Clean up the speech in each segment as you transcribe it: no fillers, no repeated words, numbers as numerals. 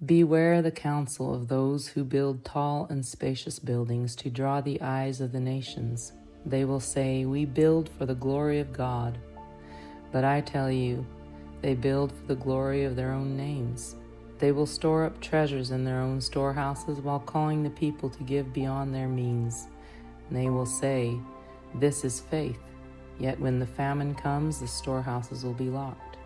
Beware the counsel of those who build tall and spacious buildings to draw the eyes of the nations. They will say, "We build for the glory of God." But I tell you, they build for the glory of their own names. They will store up treasures in their own storehouses while calling the people to give beyond their means. And they will say, "This is faith." Yet when the famine comes, the storehouses will be locked.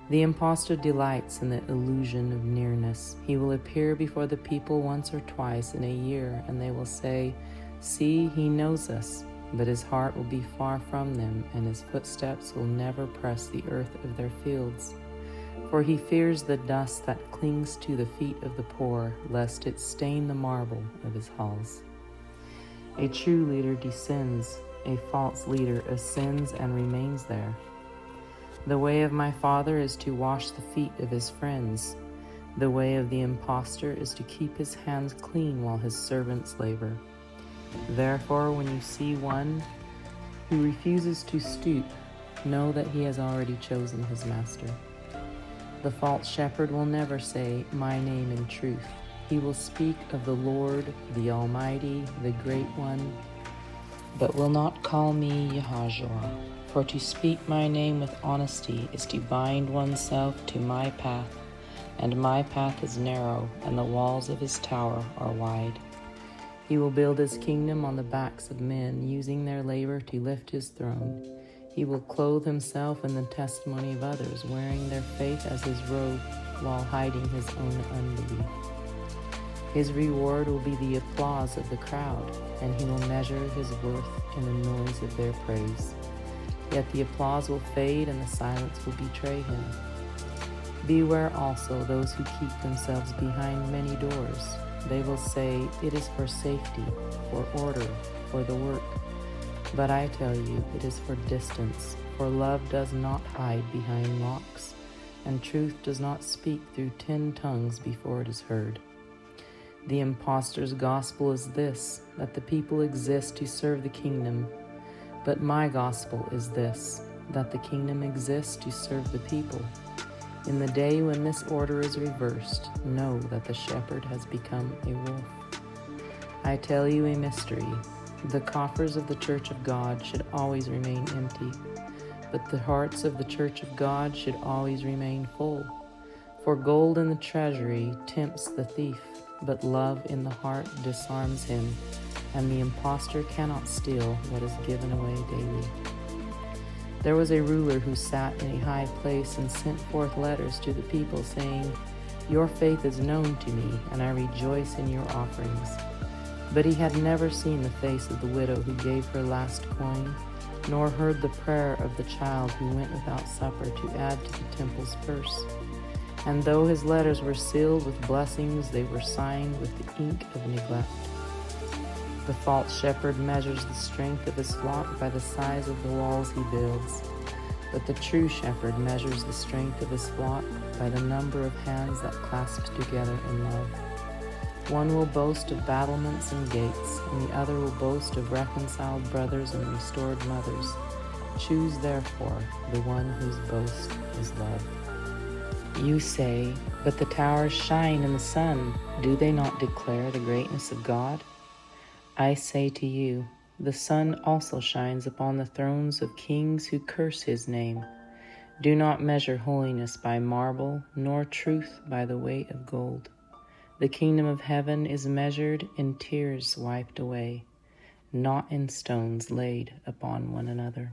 The imposter delights in the illusion of nearness. He will appear before the people once or twice in a year, and they will say, "See, he knows us." But his heart will be far from them, and his footsteps will never press the earth of their fields. For he fears the dust that clings to the feet of the poor, lest it stain the marble of his halls. A true leader descends, a false leader ascends and remains there. The way of my Father is to wash the feet of his friends. The way of the impostor is to keep his hands clean while his servants labor. Therefore, when you see one who refuses to stoop, know that he has already chosen his master. The false shepherd will never say, "My name," in truth. He will speak of the Lord, the Almighty, the Great One, but will not call me Yahaawzhowa. For to speak my name with honesty is to bind oneself to my path, and my path is narrow, and the walls of his tower are wide. He will build his kingdom on the backs of men, using their labor to lift his throne. He will clothe himself in the testimony of others, wearing their faith as his robe while hiding his own unbelief. His reward will be the applause of the crowd, and he will measure his worth in the noise of their praise. Yet the applause will fade and the silence will betray him. Beware also those who keep themselves behind many doors. They will say, "It is for safety, for order, for the work." But I tell you, it is for distance, for love does not hide behind locks, and truth does not speak through 10 tongues before it is heard. The impostor's gospel is this, that the people exist to serve the kingdom. But my gospel is this, that the kingdom exists to serve the people. In the day when this order is reversed, know that the shepherd has become a wolf. I tell you a mystery. The coffers of the church of God should always remain empty, but the hearts of the church of God should always remain full. For gold in the treasury tempts the thief, but love in the heart disarms him, and the impostor cannot steal what is given away daily. There was a ruler who sat in a high place and sent forth letters to the people, saying, "Your faith is known to me, and I rejoice in your offerings." But he had never seen the face of the widow who gave her last coin, nor heard the prayer of the child who went without supper to add to the temple's purse. And though his letters were sealed with blessings, they were signed with the ink of neglect. The false shepherd measures the strength of his flock by the size of the walls he builds, but the true shepherd measures the strength of his flock by the number of hands that clasp together in love. One will boast of battlements and gates, and the other will boast of reconciled brothers and restored mothers. Choose therefore the one whose boast is love. You say, "But the towers shine in the sun. Do they not declare the greatness of God?" I say to you, the sun also shines upon the thrones of kings who curse his name. Do not measure holiness by marble, nor truth by the weight of gold. The kingdom of heaven is measured in tears wiped away, not in stones laid upon one another.